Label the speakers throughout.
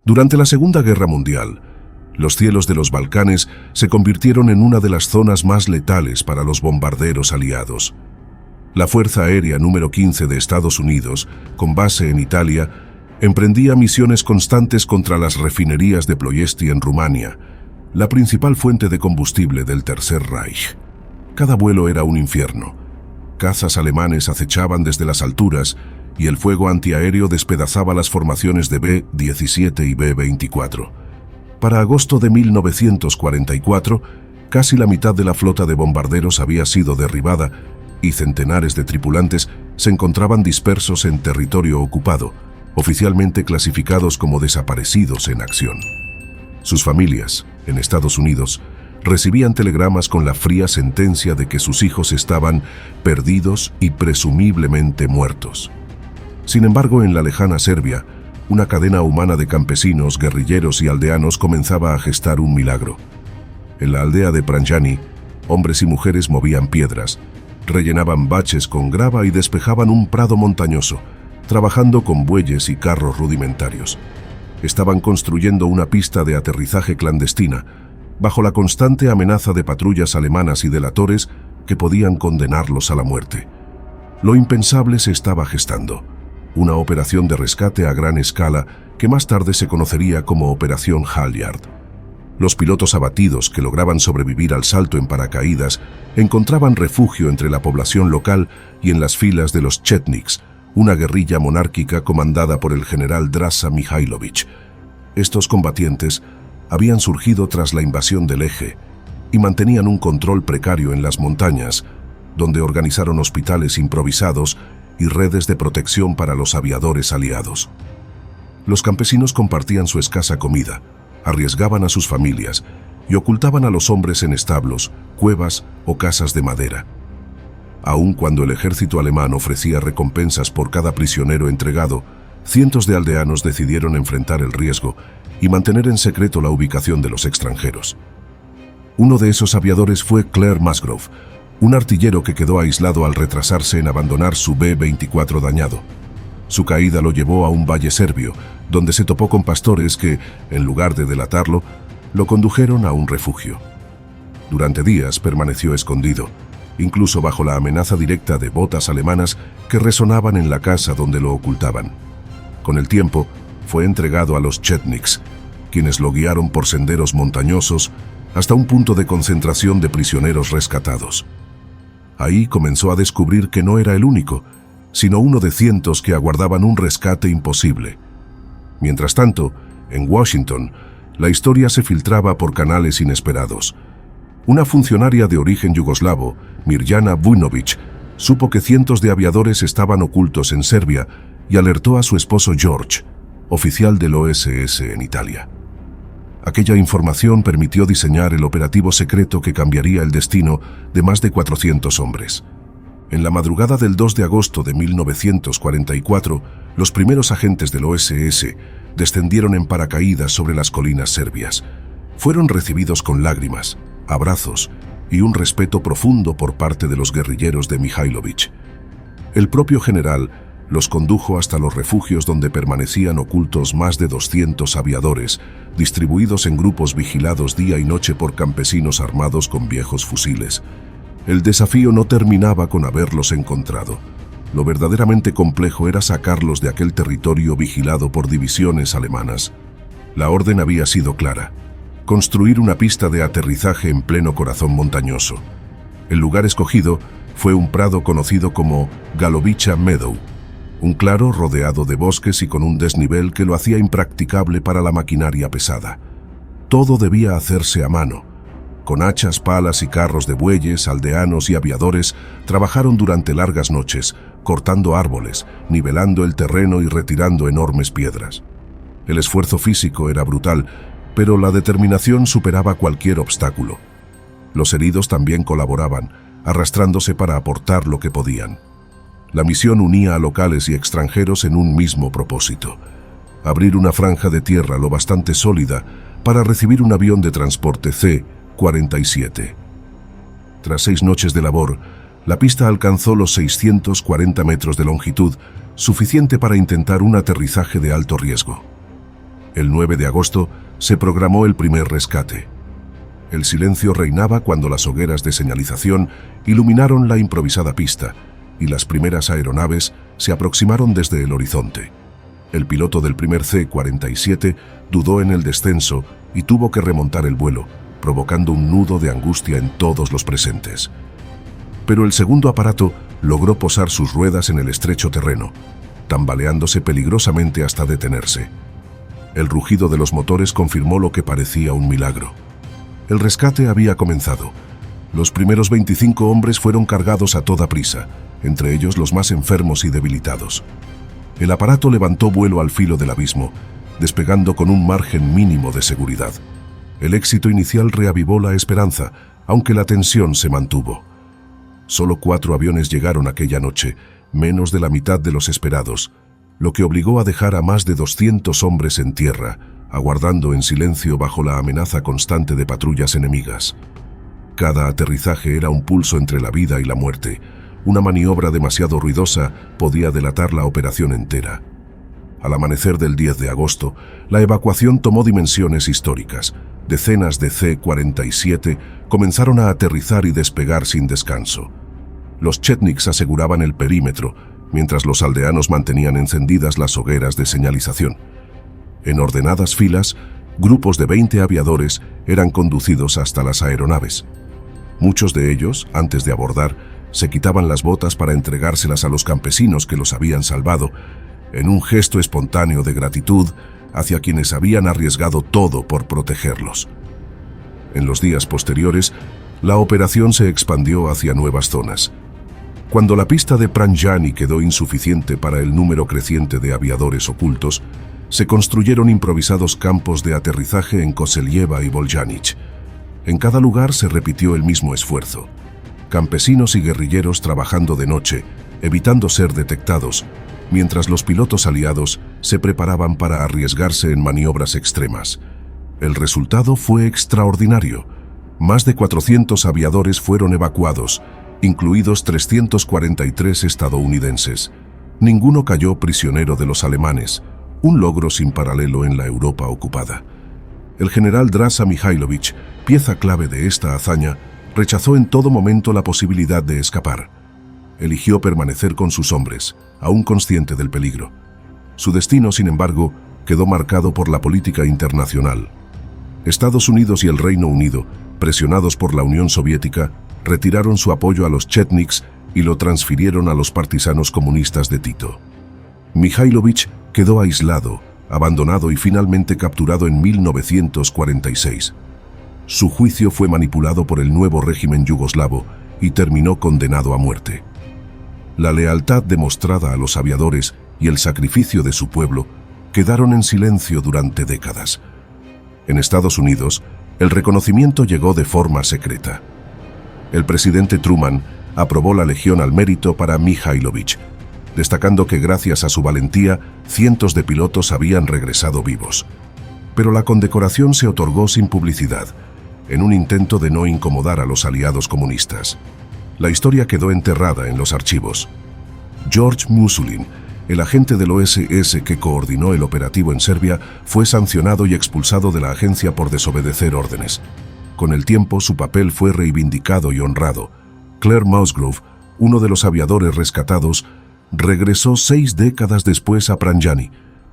Speaker 1: Durante la Segunda Guerra Mundial, los cielos de los Balcanes se convirtieron en una de las zonas más letales para los bombarderos aliados. La Fuerza Aérea número 15 de Estados Unidos, con base en Italia, emprendía misiones constantes contra las refinerías de Ploiesti en Rumania, la principal fuente de combustible del Tercer Reich. Cada vuelo era un infierno. Cazas alemanes acechaban desde las alturas y el fuego antiaéreo despedazaba las formaciones de B-17 y B-24. Para agosto de 1944, casi la mitad de la flota de bombarderos había sido derribada y centenares de tripulantes se encontraban dispersos en territorio ocupado, oficialmente clasificados como desaparecidos en acción. Sus familias, en Estados Unidos, recibían telegramas con la fría sentencia de que sus hijos estaban perdidos y presumiblemente muertos. Sin embargo, en la lejana Serbia, una cadena humana de campesinos, guerrilleros y aldeanos comenzaba a gestar un milagro. En la aldea de Pranjani, hombres y mujeres movían piedras, rellenaban baches con grava y despejaban un prado montañoso, trabajando con bueyes y carros rudimentarios. Estaban construyendo una pista de aterrizaje clandestina, bajo la constante amenaza de patrullas alemanas y delatores que podían condenarlos a la muerte. Lo impensable se estaba gestando. Una operación de rescate a gran escala que más tarde se conocería como Operación Halyard. Los pilotos abatidos que lograban sobrevivir al salto en paracaídas encontraban refugio entre la población local y en las filas de los Chetniks, una guerrilla monárquica comandada por el general Draza Mihailovich. Estos combatientes habían surgido tras la invasión del Eje y mantenían un control precario en las montañas, donde organizaron hospitales improvisados y redes de protección para los aviadores aliados. Los campesinos compartían su escasa comida, arriesgaban a sus familias y ocultaban a los hombres en establos, cuevas o casas de madera. Aun cuando el ejército alemán ofrecía recompensas por cada prisionero entregado, cientos de aldeanos decidieron enfrentar el riesgo y mantener en secreto la ubicación de los extranjeros. Uno de esos aviadores fue Claire Musgrove, un artillero que quedó aislado al retrasarse en abandonar su B-24 dañado. Su caída lo llevó a un valle serbio, donde se topó con pastores que, en lugar de delatarlo, lo condujeron a un refugio. Durante días permaneció escondido, incluso bajo la amenaza directa de botas alemanas que resonaban en la casa donde lo ocultaban. Con el tiempo, fue entregado a los Chetniks, quienes lo guiaron por senderos montañosos hasta un punto de concentración de prisioneros rescatados. Ahí comenzó a descubrir que no era el único, sino uno de cientos que aguardaban un rescate imposible. Mientras tanto, en Washington, la historia se filtraba por canales inesperados. Una funcionaria de origen yugoslavo, Mirjana Vujnović, supo que cientos de aviadores estaban ocultos en Serbia y alertó a su esposo George, oficial del OSS en Italia. Aquella información permitió diseñar el operativo secreto que cambiaría el destino de más de 400 hombres. En la madrugada del 2 de agosto de 1944, los primeros agentes del OSS descendieron en paracaídas sobre las colinas serbias. Fueron recibidos con lágrimas, abrazos y un respeto profundo por parte de los guerrilleros de Mihailovich. El propio general los condujo hasta los refugios donde permanecían ocultos más de 200 aviadores, distribuidos en grupos vigilados día y noche por campesinos armados con viejos fusiles. El desafío no terminaba con haberlos encontrado. Lo verdaderamente complejo era sacarlos de aquel territorio vigilado por divisiones alemanas. La orden había sido clara: construir una pista de aterrizaje en pleno corazón montañoso. El lugar escogido fue un prado conocido como Galovica Meadow, un claro rodeado de bosques y con un desnivel que lo hacía impracticable para la maquinaria pesada. Todo debía hacerse a mano. Con hachas, palas y carros de bueyes, aldeanos y aviadores trabajaron durante largas noches, cortando árboles, nivelando el terreno y retirando enormes piedras. El esfuerzo físico era brutal, pero la determinación superaba cualquier obstáculo. Los heridos también colaboraban, arrastrándose para aportar lo que podían. La misión unía a locales y extranjeros en un mismo propósito: abrir una franja de tierra lo bastante sólida para recibir un avión de transporte C-47. Tras 6 noches de labor, la pista alcanzó los 640 metros de longitud, suficiente para intentar un aterrizaje de alto riesgo. El 9 de agosto se programó el primer rescate. El silencio reinaba cuando las hogueras de señalización iluminaron la improvisada pista y las primeras aeronaves se aproximaron desde el horizonte. El piloto del primer C-47 dudó en el descenso y tuvo que remontar el vuelo, provocando un nudo de angustia en todos los presentes. Pero el segundo aparato logró posar sus ruedas en el estrecho terreno, tambaleándose peligrosamente hasta detenerse. El rugido de los motores confirmó lo que parecía un milagro. El rescate había comenzado. Los primeros 25 hombres fueron cargados a toda prisa, entre ellos los más enfermos y debilitados. El aparato levantó vuelo al filo del abismo, despegando con un margen mínimo de seguridad. El éxito inicial reavivó la esperanza, aunque la tensión se mantuvo. Solo 4 aviones llegaron aquella noche, menos de la mitad de los esperados, lo que obligó a dejar a más de 200 hombres en tierra, aguardando en silencio bajo la amenaza constante de patrullas enemigas. Cada aterrizaje era un pulso entre la vida y la muerte. Una maniobra demasiado ruidosa podía delatar la operación entera. Al amanecer del 10 de agosto, la evacuación tomó dimensiones históricas. Decenas de C-47 comenzaron a aterrizar y despegar sin descanso. Los chetniks aseguraban el perímetro, mientras los aldeanos mantenían encendidas las hogueras de señalización. En ordenadas filas, grupos de 20 aviadores eran conducidos hasta las aeronaves. Muchos de ellos, antes de abordar, se quitaban las botas para entregárselas a los campesinos que los habían salvado, en un gesto espontáneo de gratitud hacia quienes habían arriesgado todo por protegerlos. En los días posteriores, la operación se expandió hacia nuevas zonas. Cuando la pista de Pranjani quedó insuficiente para el número creciente de aviadores ocultos, se construyeron improvisados campos de aterrizaje en Koseljeva y Voljanich. En cada lugar se repitió el mismo esfuerzo. Campesinos y guerrilleros trabajando de noche, evitando ser detectados, mientras los pilotos aliados se preparaban para arriesgarse en maniobras extremas. El resultado fue extraordinario. Más de 400 aviadores fueron evacuados, incluidos 343 estadounidenses. Ninguno cayó prisionero de los alemanes, un logro sin paralelo en la Europa ocupada. El general Draza Mihailovich, pieza clave de esta hazaña, rechazó en todo momento la posibilidad de escapar. Eligió permanecer con sus hombres, aún consciente del peligro. Su destino, sin embargo, quedó marcado por la política internacional. Estados Unidos y el Reino Unido, presionados por la Unión Soviética, retiraron su apoyo a los chetniks y lo transfirieron a los partisanos comunistas de Tito. Mihailovich quedó aislado, abandonado y finalmente capturado en 1946. Su juicio fue manipulado por el nuevo régimen yugoslavo y terminó condenado a muerte. La lealtad demostrada a los aviadores y el sacrificio de su pueblo quedaron en silencio durante décadas. En Estados Unidos, el reconocimiento llegó de forma secreta. El presidente Truman aprobó la Legión al Mérito para Mihailovich, destacando que gracias a su valentía, cientos de pilotos habían regresado vivos. Pero la condecoración se otorgó sin publicidad, en un intento de no incomodar a los aliados comunistas. La historia quedó enterrada en los archivos. George Musulin, el agente del OSS que coordinó el operativo en Serbia, fue sancionado y expulsado de la agencia por desobedecer órdenes. Con el tiempo, su papel fue reivindicado y honrado. Claire Musgrove, uno de los aviadores rescatados, regresó 6 décadas después a Pranjani,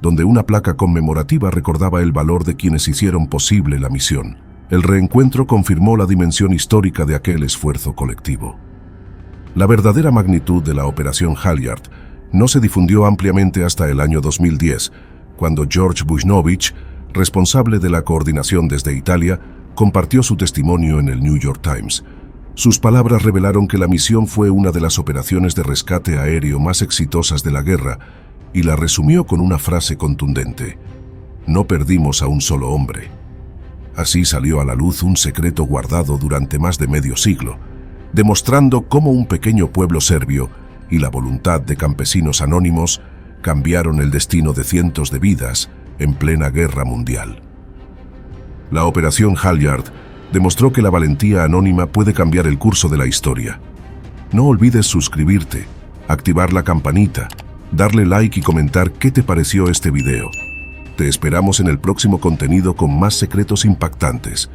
Speaker 1: donde una placa conmemorativa recordaba el valor de quienes hicieron posible la misión. El reencuentro confirmó la dimensión histórica de aquel esfuerzo colectivo. La verdadera magnitud de la Operación Halyard no se difundió ampliamente hasta el año 2010, cuando George Bushnovich, responsable de la coordinación desde Italia, compartió su testimonio en el New York Times. Sus palabras revelaron que la misión fue una de las operaciones de rescate aéreo más exitosas de la guerra y la resumió con una frase contundente: "No perdimos a un solo hombre". Así salió a la luz un secreto guardado durante más de medio siglo, demostrando cómo un pequeño pueblo serbio y la voluntad de campesinos anónimos cambiaron el destino de cientos de vidas en plena guerra mundial. La Operación Halyard demostró que la valentía anónima puede cambiar el curso de la historia. No olvides suscribirte, activar la campanita, darle like y comentar qué te pareció este video. Te esperamos en el próximo contenido con más secretos impactantes.